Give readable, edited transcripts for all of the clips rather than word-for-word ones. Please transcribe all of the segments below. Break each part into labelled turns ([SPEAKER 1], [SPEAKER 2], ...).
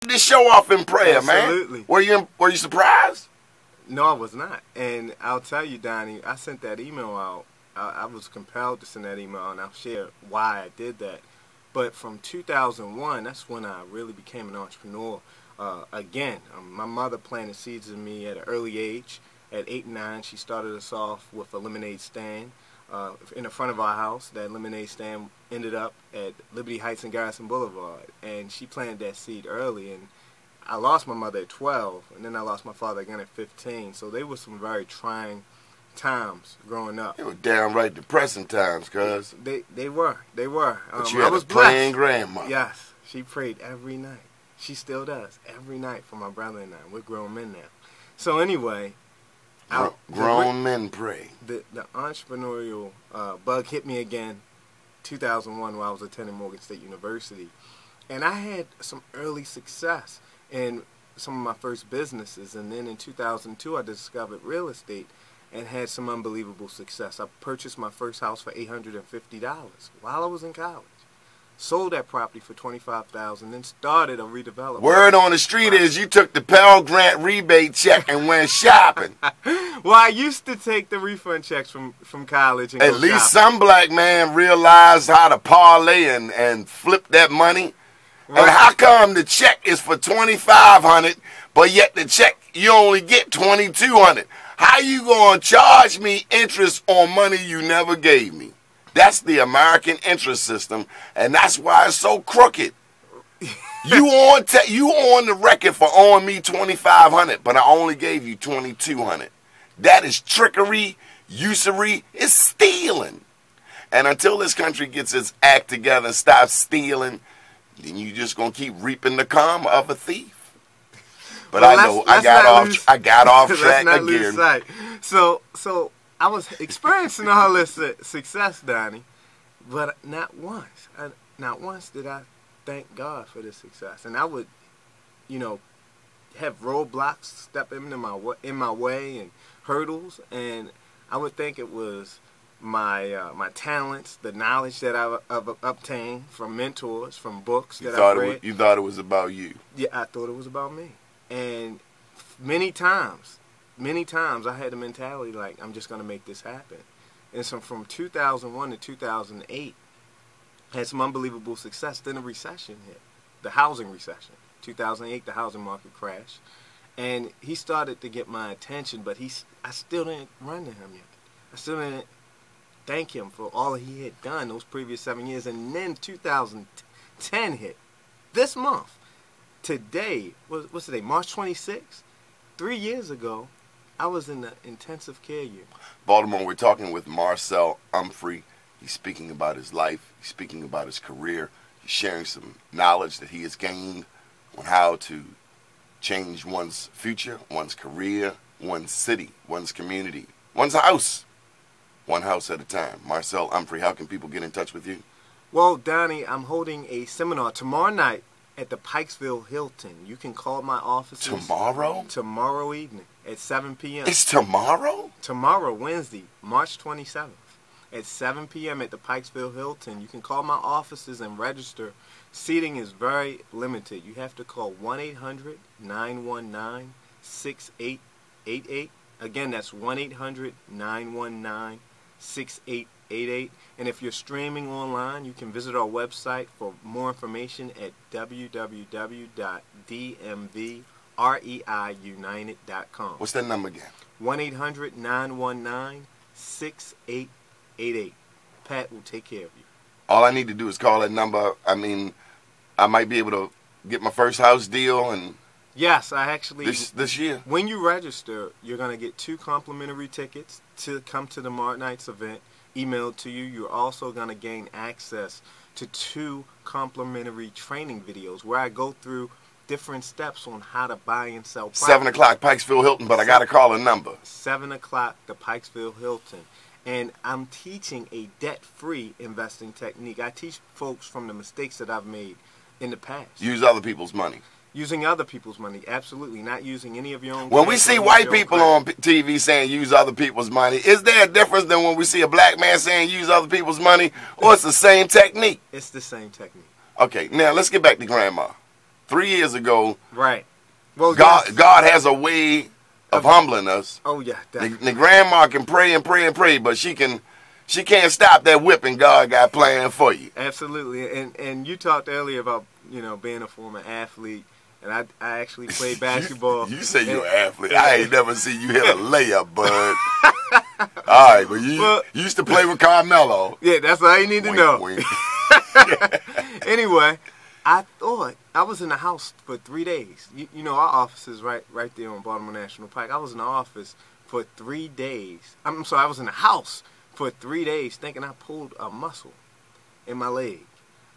[SPEAKER 1] this show off in prayer,
[SPEAKER 2] Absolutely.
[SPEAKER 1] man. Were you surprised?
[SPEAKER 2] No, I was not. And I'll tell you, Donnie, I sent that email out. I was compelled to send that email, and I'll share why I did that. But from 2001, that's when I really became an entrepreneur. Again, my mother planted seeds in me at an early age. At 8 and 9, she started us off with a lemonade stand in the front of our house. That lemonade stand ended up at Liberty Heights and Garrison Boulevard. And she planted that seed early. And I lost my mother at 12, and then I lost my father again at 15. So they were some very trying times growing up.
[SPEAKER 1] They were downright depressing times, cuz.
[SPEAKER 2] They were.
[SPEAKER 1] But you had a praying grandma.
[SPEAKER 2] Yes, she prayed every night. She still does every night for my brother and I. We're grown men now. So anyway,
[SPEAKER 1] grown men pray.
[SPEAKER 2] The entrepreneurial bug hit me again, 2001, while I was attending Morgan State University, and I had some early success in some of my first businesses. And then in 2002, I discovered real estate and had some unbelievable success. I purchased my first house for $850 while I was in college. Sold that property for $25,000, then started a redevelopment.
[SPEAKER 1] Word on the street is you took the Pell Grant rebate check and went shopping.
[SPEAKER 2] Well, I used to take the refund checks from college. And
[SPEAKER 1] At least some black man realized how to parlay and flip that money. Right. And how come the check is for $2,500, but yet the check you only get $2,200? How you gonna charge me interest on money you never gave me? That's the American interest system, and that's why it's so crooked. You on the record for owing me $2,500, but I only gave you $2,200. That is trickery, usury. It's stealing. And until this country gets its act together and stops stealing, then you just gonna keep reaping the karma of a thief. But well, I got off track again.
[SPEAKER 2] So I was experiencing all this success, Donnie, but not once did I thank God for this success. And I would, have roadblocks step in my way and hurdles, and I would think it was my talents, the knowledge that I've obtained from mentors, from books that I've read.
[SPEAKER 1] You thought it was about you?
[SPEAKER 2] Yeah, I thought it was about me. And many times I had the mentality like, I'm just going to make this happen. And so from 2001 to 2008, I had some unbelievable success. Then a recession hit, the housing recession. 2008, the housing market crashed. And he started to get my attention, but I still didn't run to him yet. I still didn't thank him for all he had done those previous 7 years. And then 2010 hit. This month. Today, what's today, March 26th? 3 years ago, I was in the intensive care unit.
[SPEAKER 1] Baltimore, we're talking with Marcel Umphery. He's speaking about his life. He's speaking about his career. He's sharing some knowledge that he has gained on how to change one's future, one's career, one's city, one's community, one's house. One house at a time. Marcel Umphery, how can people get in touch with you?
[SPEAKER 2] Well, Donnie, I'm holding a seminar tomorrow night at the Pikesville Hilton. You can call my office.
[SPEAKER 1] Tomorrow?
[SPEAKER 2] Tomorrow evening at 7 p.m.
[SPEAKER 1] It's tomorrow?
[SPEAKER 2] Tomorrow, Wednesday, March 27th at 7 p.m. at the Pikesville Hilton. You can call my offices and register. Seating is very limited. You have to call 1-800-919-6888. Again, that's 1-800-919-6888. And if you're streaming online, you can visit our website for more information at www.dmvreiunited.com.
[SPEAKER 1] What's that number again?
[SPEAKER 2] 1-800-919-6888. Pat will take care of you.
[SPEAKER 1] All I need to do is call that number. I mean, I might be able to get my first house deal and...
[SPEAKER 2] Yes, I actually...
[SPEAKER 1] This year?
[SPEAKER 2] When you register, you're going to get 2 complimentary tickets to come to the March night's event emailed to you. You're also going to gain access to 2 complimentary training videos where I go through different steps on how to buy and sell property.
[SPEAKER 1] 7 o'clock, Pikesville Hilton, but I got to call a number.
[SPEAKER 2] 7 o'clock, the Pikesville Hilton. And I'm teaching a debt-free investing technique. I teach folks from the mistakes that I've made in the past.
[SPEAKER 1] Use other people's money.
[SPEAKER 2] Using other people's money, absolutely. Not using any of your own.
[SPEAKER 1] When we see white people on TV saying use other people's money, is there a difference than when we see a black man saying use other people's money, or it's the same technique?
[SPEAKER 2] It's the same technique.
[SPEAKER 1] Okay, now let's get back to Grandma. 3 years ago.
[SPEAKER 2] Right. Well,
[SPEAKER 1] God,
[SPEAKER 2] yes.
[SPEAKER 1] God has a way of humbling us.
[SPEAKER 2] Oh yeah.
[SPEAKER 1] The grandma can pray and pray and pray, but she can't stop that whipping God got planned for you.
[SPEAKER 2] Absolutely. And you talked earlier about, being a former athlete, and I actually played basketball.
[SPEAKER 1] You say you're an athlete. I ain't never seen you hit a layup, bud. All right, but you used to play with Carmelo.
[SPEAKER 2] Yeah, that's all you need to know.
[SPEAKER 1] Wink.
[SPEAKER 2] Anyway, I thought I was in the house for 3 days. Our office is right there on Baltimore National Park. I was in the office for 3 days. I was in the house for 3 days thinking I pulled a muscle in my leg.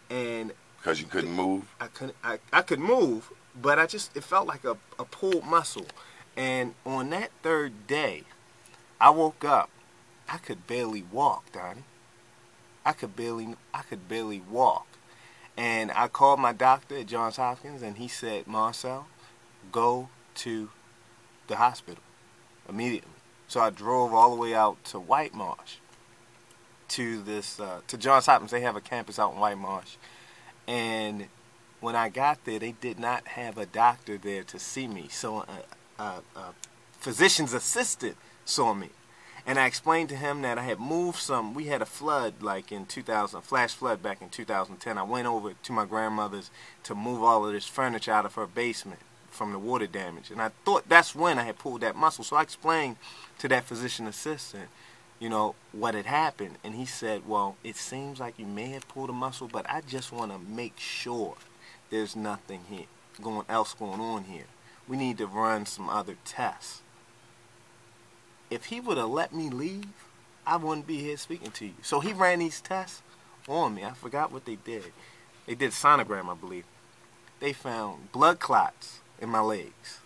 [SPEAKER 2] And
[SPEAKER 1] because you couldn't move?
[SPEAKER 2] I could move, but it felt like a pulled muscle. And on that third day, I woke up. I could barely walk, Donnie. I could barely walk. And I called my doctor at Johns Hopkins, and he said, Marcel, go to the hospital immediately. So I drove all the way out to White Marsh, to Johns Hopkins. They have a campus out in White Marsh. And when I got there, they did not have a doctor there to see me. So a physician's assistant saw me. And I explained to him that I had moved some. We had a flood like in 2000, flash flood back in 2010. I went over to my grandmother's to move all of this furniture out of her basement from the water damage. And I thought that's when I had pulled that muscle. So I explained to that physician assistant, what had happened. And he said, well, it seems like you may have pulled a muscle, but I just want to make sure there's nothing else going on here. We need to run some other tests. If he would have let me leave, I wouldn't be here speaking to you. So he ran these tests on me. I forgot what they did. They did sonogram, I believe. They found blood clots in my legs.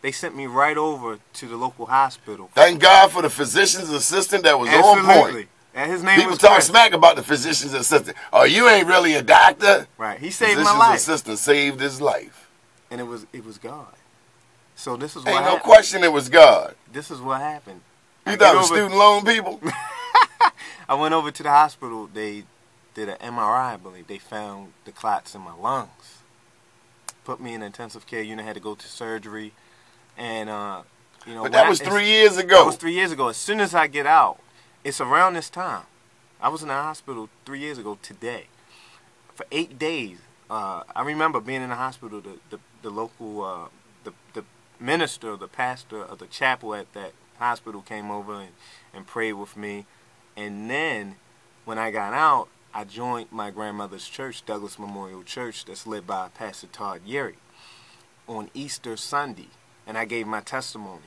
[SPEAKER 2] They sent me right over to the local hospital.
[SPEAKER 1] Thank God for the physician's assistant that was
[SPEAKER 2] Absolutely.
[SPEAKER 1] on point.
[SPEAKER 2] And his name
[SPEAKER 1] People
[SPEAKER 2] was
[SPEAKER 1] talk smack about the physician's assistant. Oh, you ain't really a doctor.
[SPEAKER 2] Right. He saved my life.
[SPEAKER 1] Physician's assistant saved his life.
[SPEAKER 2] And it was God. So this is what
[SPEAKER 1] Ain't
[SPEAKER 2] happened.
[SPEAKER 1] no question it was God.
[SPEAKER 2] This is what happened.
[SPEAKER 1] You thought it was student loan people?
[SPEAKER 2] I went over to the hospital. They did an MRI, I believe. They found the clots in my lungs. Put me in an intensive care unit. Had to go to surgery. And,
[SPEAKER 1] But that was 3 years ago.
[SPEAKER 2] That was 3 years ago. As soon as I get out, it's around this time. I was in the hospital 3 years ago today. For 8 days. I remember being in the hospital. The local, the minister, the pastor of the chapel at that hospital came over and prayed with me. And then when I got out, I joined my grandmother's church, Douglas Memorial Church, that's led by Pastor Todd Yerry, on Easter Sunday. And I gave my testimony.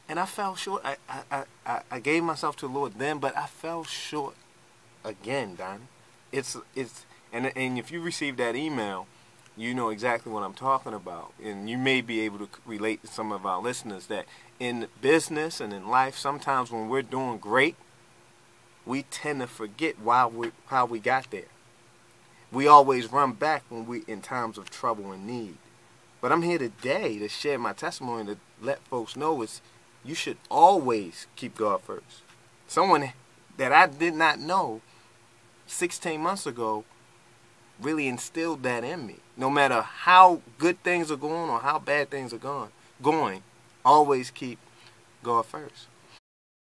[SPEAKER 2] And I fell short. I gave myself to the Lord then, but I fell short again, Donnie. And if you received that email, you know exactly what I'm talking about. And you may be able to relate to some of our listeners that in business and in life, sometimes when we're doing great, we tend to forget how we got there. We always run back when we in times of trouble and need. But I'm here today to share my testimony to let folks know you should always keep God first. Someone that I did not know 16 months ago really instilled that in me. No matter how good things are going or how bad things are going, always keep God first.